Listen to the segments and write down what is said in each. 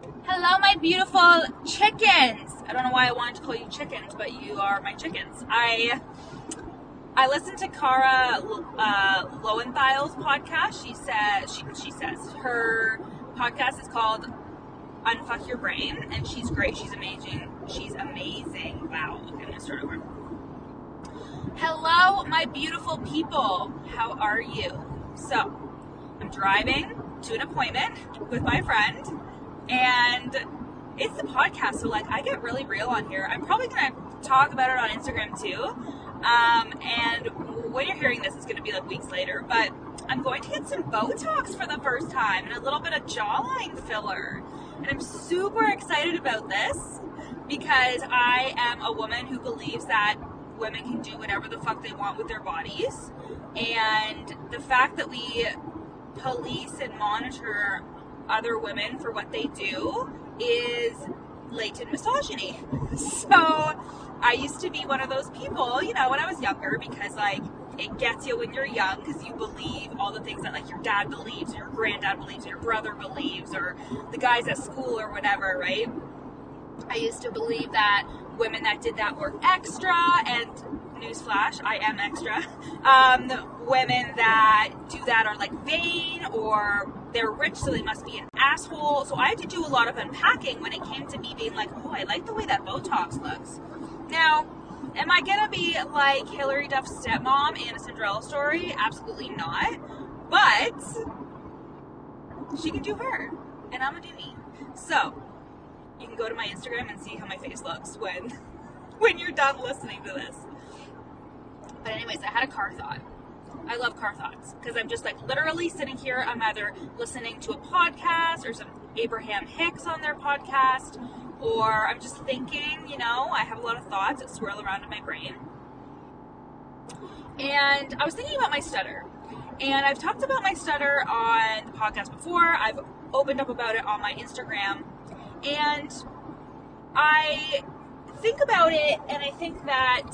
Hello, my beautiful chickens. I don't know why I wanted to call you chickens, but you are my chickens. I listened to Cara Lowenthal's podcast. She says her podcast is called Unfuck Your Brain, and she's great. She's amazing. She's amazing. Wow. Okay, I'm gonna start over. Hello, my beautiful people. How are you? So, I'm driving to an appointment with my friend, and it's the podcast, so I get really real on here. I'm probably gonna talk about it on Instagram too. And when you're hearing this, it's gonna be weeks later. But I'm going to get some Botox for the first time and a little bit of jawline filler, and I'm super excited about this because I am a woman who believes that women can do whatever the fuck they want with their bodies, and the fact that we police and monitor other women for what they do is latent misogyny. So I used to be one of those people, when I was younger, because it gets you when you're young because you believe all the things that your dad believes, or your granddad believes, or your brother believes, or the guys at school or whatever, right? I used to believe that women that did that were extra, and newsflash, I am extra. Women that do that are vain, or they're rich, so they must be an asshole. So I had to do a lot of unpacking when it came to me being oh, I like the way that Botox looks. Now, am I gonna be like Hillary Duff's stepmom in a Cinderella story? Absolutely not. But she can do her, and I'm gonna do me. So you can go to my Instagram and see how my face looks when you're done listening to this. But anyways, I had a car thought. I love car thoughts because I'm just literally sitting here. I'm either listening to a podcast or some Abraham Hicks on their podcast, or I'm just thinking, I have a lot of thoughts that swirl around in my brain. And I was thinking about my stutter. And I've talked about my stutter on the podcast before. I've opened up about it on my Instagram. And I think about it, and I think that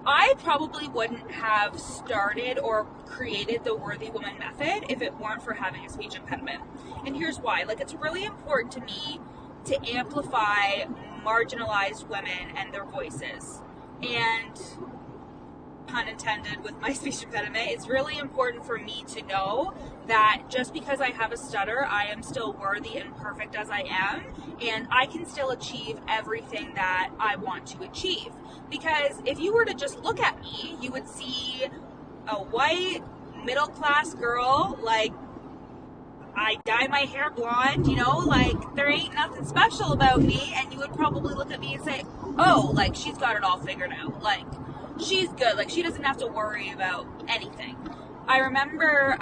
I probably wouldn't have started or created the Worthy Woman method if it weren't for having a speech impediment. And here's why. It's really important to me to amplify marginalized women and their voices. And pun intended with my speech impediment, it's really important for me to know that just because I have a stutter, I am still worthy and perfect as I am, and I can still achieve everything that I want to achieve. Because if you were to just look at me, you would see a white, middle-class girl, I dye my hair blonde, there ain't nothing special about me, and you would probably look at me and say, oh, she's got it all figured out, she's good, she doesn't have to worry about anything. I remember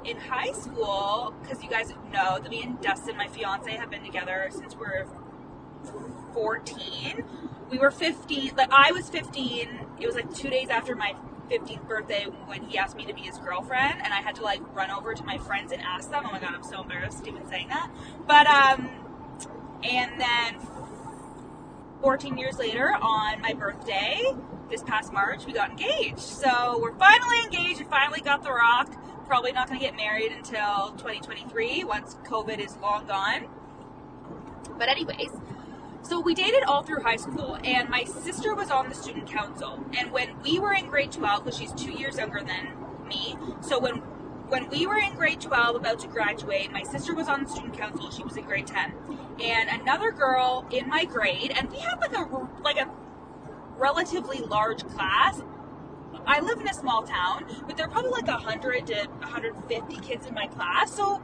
in high school, because you guys know that me and Dustin, my fiance, have been together since we were 14. We were 15, I was 15, it was 2 days after my 15th birthday when he asked me to be his girlfriend, and I had to run over to my friends and ask them. Oh my god, I'm so embarrassed even saying that. But and then 14 years later, on my birthday, this past March, we got engaged. So we're finally engaged. We finally got the rock. Probably not going to get married until 2023 once COVID is long gone. But anyways, so we dated all through high school, and my sister was on the student council. And when we were in grade 12, because she's 2 years younger than me, so when we were in grade 12 about to graduate, my sister was on the student council. She was in grade 10. And another girl in my grade, and we had a relatively large class. I live in a small town, but there are probably 100 to 150 kids in my class, so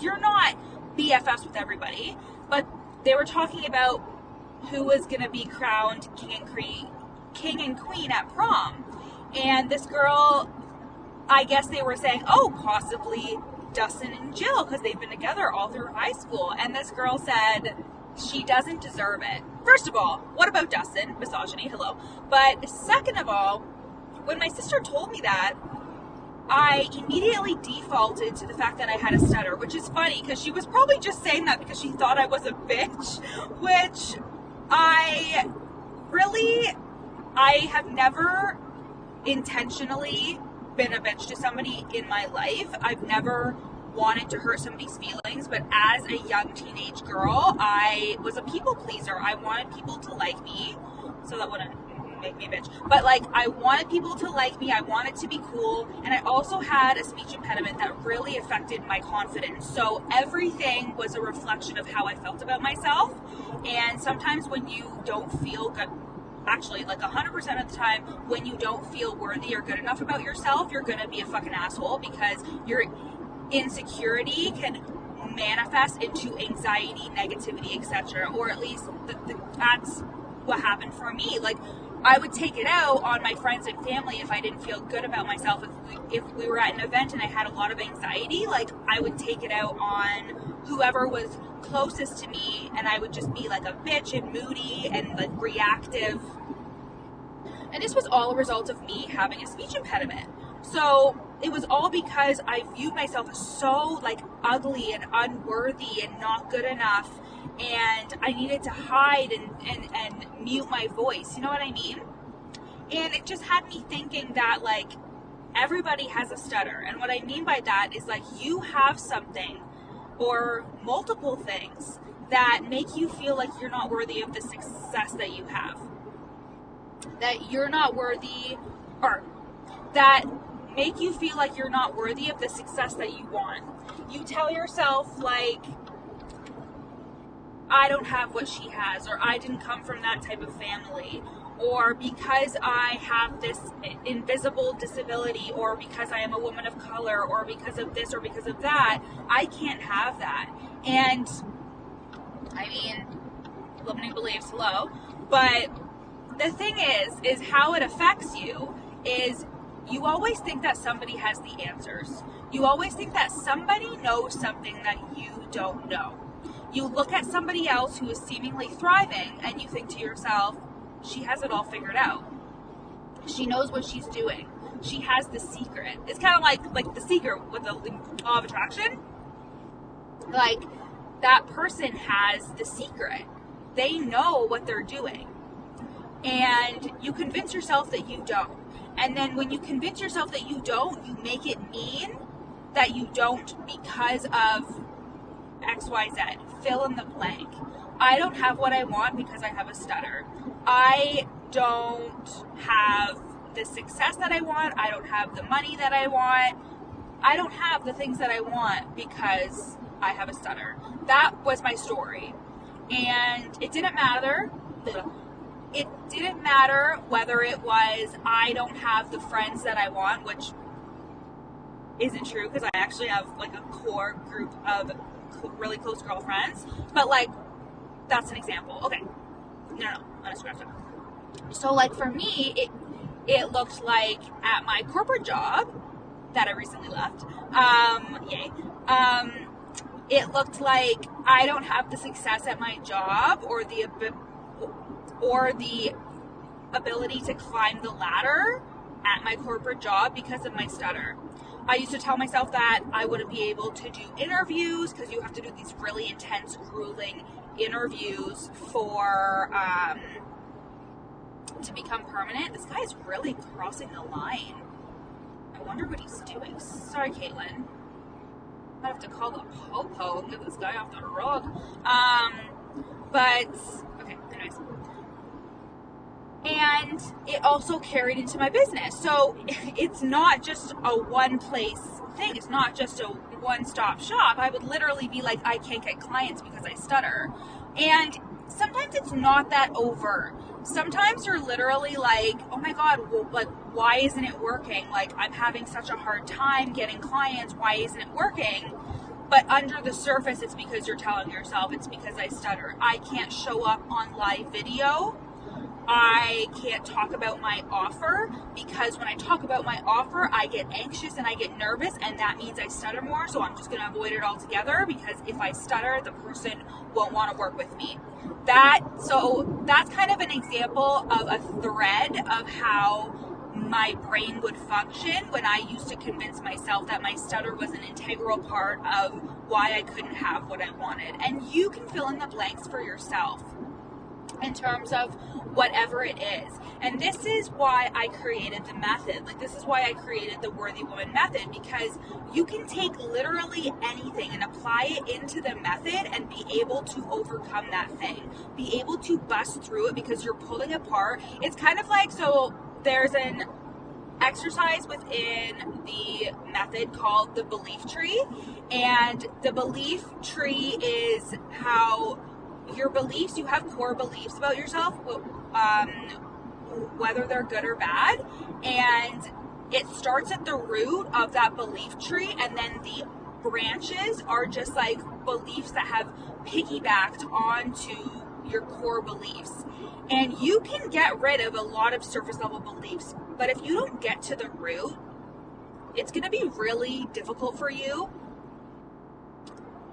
you're not BFFs with everybody. But they were talking about who was going to be crowned king and queen at prom. And this girl, I guess they were saying, oh, possibly Dustin and Jill, because they've been together all through high school. And this girl said she doesn't deserve it. First of all, what about Dustin? Misogyny, hello. But second of all, when my sister told me that, I immediately defaulted to the fact that I had a stutter, which is funny because she was probably just saying that because she thought I was a bitch, which I have never intentionally been a bitch to somebody in my life. I've never wanted to hurt somebody's feelings, but as a young teenage girl, I was a people pleaser. I wanted people to like me, so that wouldn't make me a bitch. But like, I wanted people to like me. I wanted to be cool, and I also had a speech impediment that really affected my confidence. So everything was a reflection of how I felt about myself. And sometimes when you don't feel good, actually like 100% of the time, when you don't feel worthy or good enough about yourself, you're gonna be a fucking asshole, because your insecurity can manifest into anxiety, negativity, etc. Or at least that's what happened for me. Like, I would take it out on my friends and family if I didn't feel good about myself. If we were at an event and I had a lot of anxiety, like, I would take it out on whoever was closest to me, and I would just be like a bitch and moody and like reactive. And this was all a result of me having a speech impediment. So it was all because I viewed myself as so like ugly and unworthy and not good enough, and I needed to hide and mute my voice. You know what I mean? And it just had me thinking that like everybody has a stutter. And what I mean by that is like you have something or multiple things that make you feel like you're not worthy of the success that you have. That you're not worthy, or that make you feel like you're not worthy of the success that you want. You tell yourself like, I don't have what she has, or I didn't come from that type of family, or because I have this invisible disability, or because I am a woman of color, or because of this or because of that, I can't have that. And I mean, limiting beliefs, hello. But the thing is how it affects you is you always think that somebody has the answers. You always think that somebody knows something that you don't know. You look at somebody else who is seemingly thriving and you think to yourself, she has it all figured out. She knows what she's doing. She has the secret. It's kind of like The Secret with the law of attraction. Like, that person has the secret. They know what they're doing. And you convince yourself that you don't. And then when you convince yourself that you don't, you make it mean that you don't because of XYZ. Fill in the blank. I don't have what I want because I have a stutter. I don't have the success that I want. I don't have the money that I want. I don't have the things that I want because I have a stutter. That was my story. And it didn't matter. It didn't matter whether it was I don't have the friends that I want, which isn't true because I actually have like a core group of really close girlfriends. But like, that's an example. Okay. No, I'm gonna scratch that. So like for me, it looked like at my corporate job that I recently left, yay. It looked like I don't have the success at my job or the ability to climb the ladder at my corporate job because of my stutter. I used to tell myself that I wouldn't be able to do interviews because you have to do these really intense, grueling interviews for to become permanent. This guy is really crossing the line. I wonder what he's doing. Sorry, Caitlin. I have to call the po-po and get this guy off the road. But okay, anyways. And it also carried into my business. So it's not just a one place thing. It's not just a one-stop shop. I would literally be like, I can't get clients because I stutter. And sometimes it's not that overt. Sometimes you're literally like, oh my God, well, like, why isn't it working? Like, I'm having such a hard time getting clients. Why isn't it working? But under the surface, it's because you're telling yourself it's because I stutter. I can't show up on live video. I can't talk about my offer because when I talk about my offer, I get anxious and I get nervous, and that means I stutter more. So I'm just going to avoid it altogether because if I stutter, the person won't want to work with me. So that's kind of an example of a thread of how my brain would function when I used to convince myself that my stutter was an integral part of why I couldn't have what I wanted. And you can fill in the blanks for yourself. in terms of whatever it is. And this is why I created the method. Like, this is why I created the Worthy Woman method, because you can take literally anything and apply it into the method and be able to overcome that thing, be able to bust through it, because you're pulling apart. It's kind of like, so there's an exercise within the method called the belief tree, and the belief tree is how your beliefs, you have core beliefs about yourself, whether they're good or bad, and it starts at the root of that belief tree, and then the branches are just like beliefs that have piggybacked onto your core beliefs. And you can get rid of a lot of surface level beliefs, but if you don't get to the root, it's going to be really difficult for you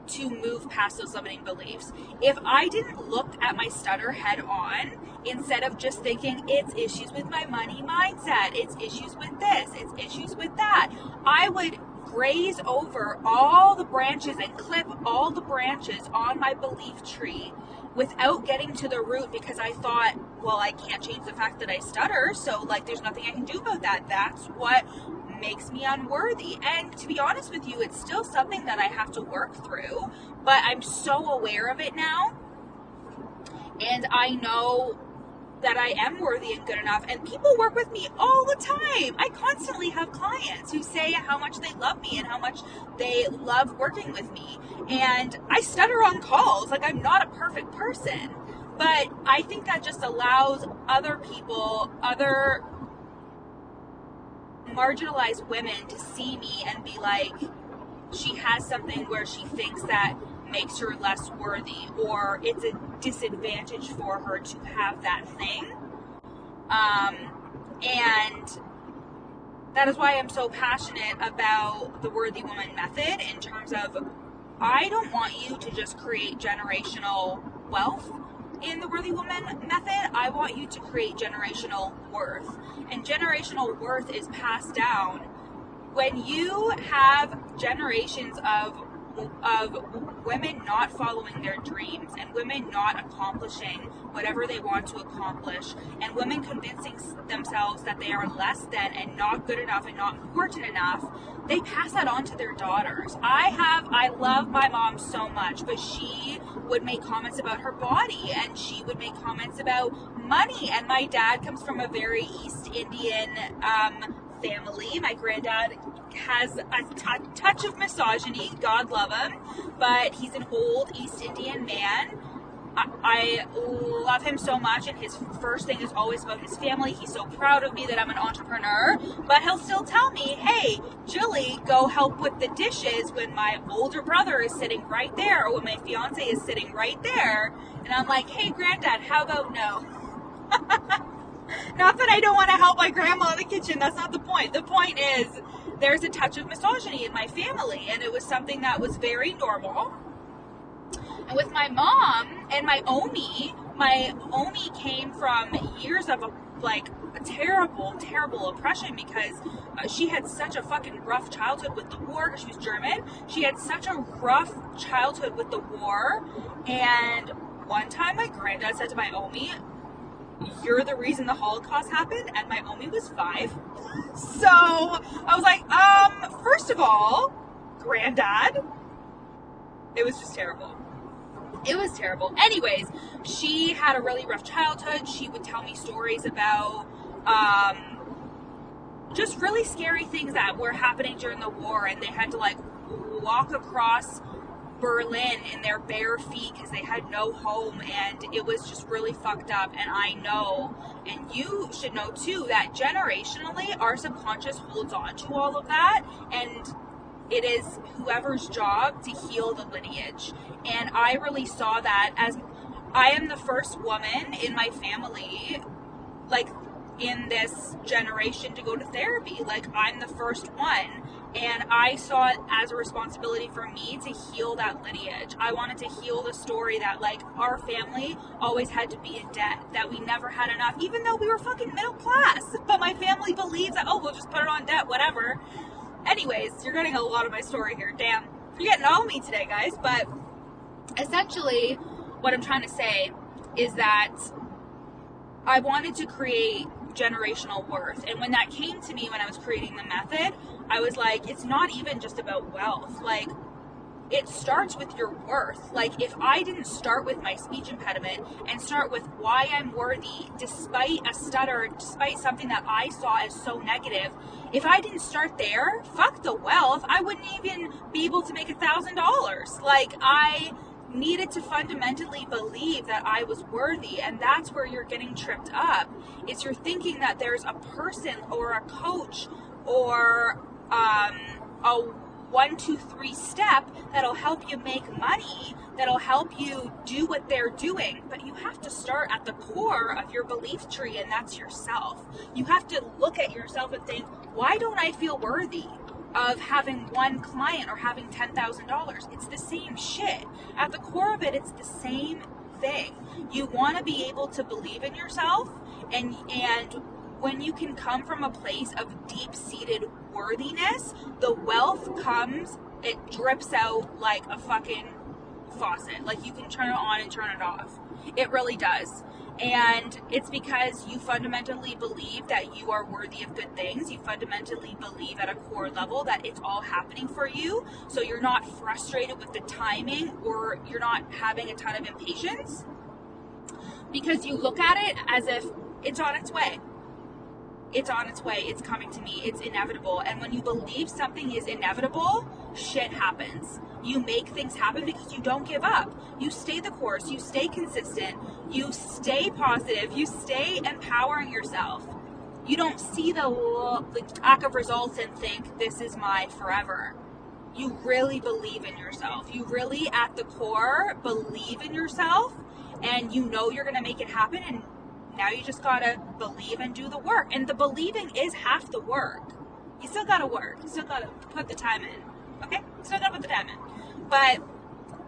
to move past those limiting beliefs. If I didn't look at my stutter head on, instead of just thinking it's issues with my money mindset, it's issues with this, it's issues with that, I would graze over all the branches and clip all the branches on my belief tree without getting to the root, because I thought, well, I can't change the fact that I stutter, so like there's nothing I can do about that. That's what makes me unworthy. And to be honest with you, it's still something that I have to work through, but I'm so aware of it now, and I know that I am worthy and good enough, and people work with me all the time. I constantly have clients who say how much they love me and how much they love working with me, and I stutter on calls. Like, I'm not a perfect person, but I think that just allows other people, other marginalized women, to see me and be like, she has something where she thinks that makes her less worthy, or it's a disadvantage for her to have that thing. And that is why I'm so passionate about the Worthy Woman method, in terms of, I don't want you to just create generational wealth in the Worthy Woman method. I want you to create generational worth. And generational worth is passed down when you have generations of women not following their dreams, and women not accomplishing whatever they want to accomplish, and women convincing themselves that they are less than and not good enough and not important enough. They pass that on to their daughters. I love my mom so much, but she would make comments about her body, and she would make comments about money, and my dad comes from a very East Indian family. My granddad has a touch of misogyny, God love him, but he's an old East Indian man. I love him so much, and his first thing is always about his family. He's so proud of me that I'm an entrepreneur, but he'll still tell me, hey, Julie, go help with the dishes when my older brother is sitting right there, or when my fiance is sitting right there. And I'm like, hey, Granddad, how about no? Not that I don't want to help my grandma in the kitchen. That's not the point. The point is, there's a touch of misogyny in my family, and it was something that was very normal. And with my mom and my Omi came from years of a terrible oppression, because she had such a fucking rough childhood with the war, because she was German. She had such a rough childhood with the war, and one time my granddad said to my Omi, you're the reason the Holocaust happened, and my Omi was 5. So I was like, first of all, Granddad, it was just terrible. It was terrible. Anyways, she had a really rough childhood. She would tell me stories about just really scary things that were happening during the war, and they had to like walk across Berlin in their bare feet because they had no home, and it was just really fucked up. And I know, and you should know too, that generationally our subconscious holds on to all of that, and it is whoever's job to heal the lineage. And I really saw that as I am the first woman in my family, like in this generation, to go to therapy. Like, I'm the first one, and I saw it as a responsibility for me to heal that lineage. I wanted to heal the story that like our family always had to be in debt, that we never had enough, even though we were fucking middle class. But my family believes that, oh, we'll just put it on debt, whatever. Anyways, you're getting a lot of my story here. Damn, you're getting all of me today, guys. But essentially, what I'm trying to say is that I wanted to create generational worth. And when that came to me when I was creating the method, I was like, it's not even just about wealth. Like, it starts with your worth. Like, if I didn't start with my speech impediment and start with why I'm worthy, despite a stutter, despite something that I saw as so negative, if I didn't start there, fuck the wealth, I wouldn't even be able to make $1,000. Like, I needed to fundamentally believe that I was worthy, and that's where you're getting tripped up. Is you're thinking that there's a person or a coach or a 1, 2, 3 step that'll help you make money, that'll help you do what they're doing. But you have to start at the core of your belief tree, and that's yourself. You have to look at yourself and think, why don't I feel worthy of having one client or having $10,000? It's the same shit. At the core of it, it's the same thing. You want to be able to believe in yourself, and when you can come from a place of deep-seated worthiness, the wealth comes, it drips out like a fucking faucet. Like, you can turn it on and turn it off. It really does. And it's because you fundamentally believe that you are worthy of good things. You fundamentally believe at a core level that it's all happening for you. So you're not frustrated with the timing, or you're not having a ton of impatience, because you look at it as if it's on its way. It's on its way. It's coming to me. It's inevitable. And when you believe something is inevitable, shit happens. You make things happen because you don't give up. You stay the course. You stay consistent. You stay positive. You stay empowering yourself. You don't see the lack of results and think, this is my forever. You really believe in yourself. You really, at the core, believe in yourself, and you know you're going to make it happen. And now you just gotta believe and do the work. And the believing is half the work. You still gotta work. You still gotta put the time in. Okay? Still gotta put the time in. But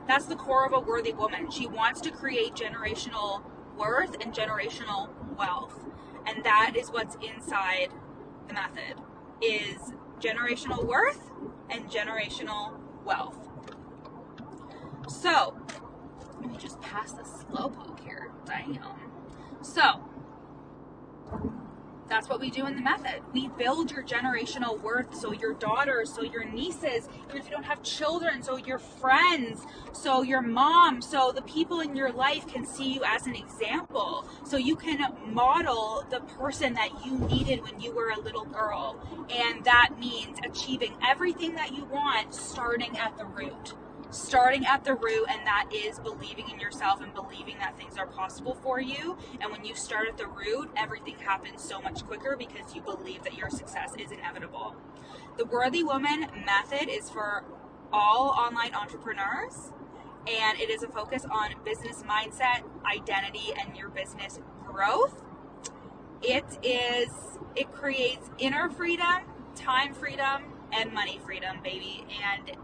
that's the core of a worthy woman. She wants to create generational worth and generational wealth. And that is what's inside the method, is generational worth and generational wealth. So, let me just pass the slowpoke here. Damn. So, that's what we do in the method. We build your generational worth, so your daughters, so your nieces, even if you don't have children, so your friends, so your mom, so the people in your life can see you as an example, so you can model the person that you needed when you were a little girl. And that means achieving everything that you want, starting at the root. And that is believing in yourself and believing that things are possible for you. And when you start at the root, everything happens so much quicker because you believe that your success is inevitable. The Worthy Woman method is for all online entrepreneurs, and it is a focus on business mindset, identity, and your business growth. It creates inner freedom, time freedom, and money freedom, baby. And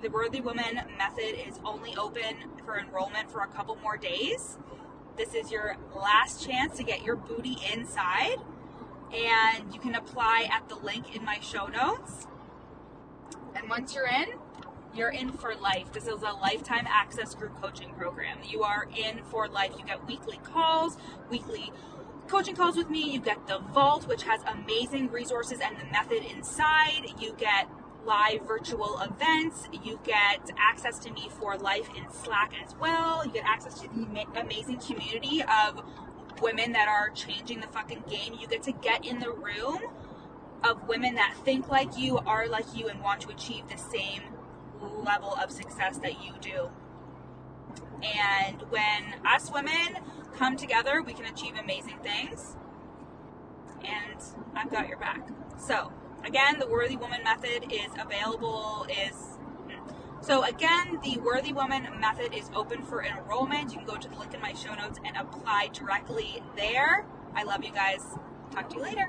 the Worthy Woman method is only open for enrollment for a couple more days. This is your last chance to get your booty inside, and you can apply at the link in my show notes. And once you're in for life. This is a lifetime access group coaching program. You are in for life. You get weekly calls, weekly coaching calls with me. You get the vault, which has amazing resources and the method inside. You get live virtual events. You get access to me for life in Slack as well. You get access to the amazing community of women that are changing the fucking game. You get to get in the room of women that think like you, are like you, and want to achieve the same level of success that you do. And when us women come together, we can achieve amazing things. And I've got your back. So again, the Worthy Woman method is available. The Worthy Woman method is open for enrollment. You can go to the link in my show notes and apply directly there. I love you guys. Talk to you later.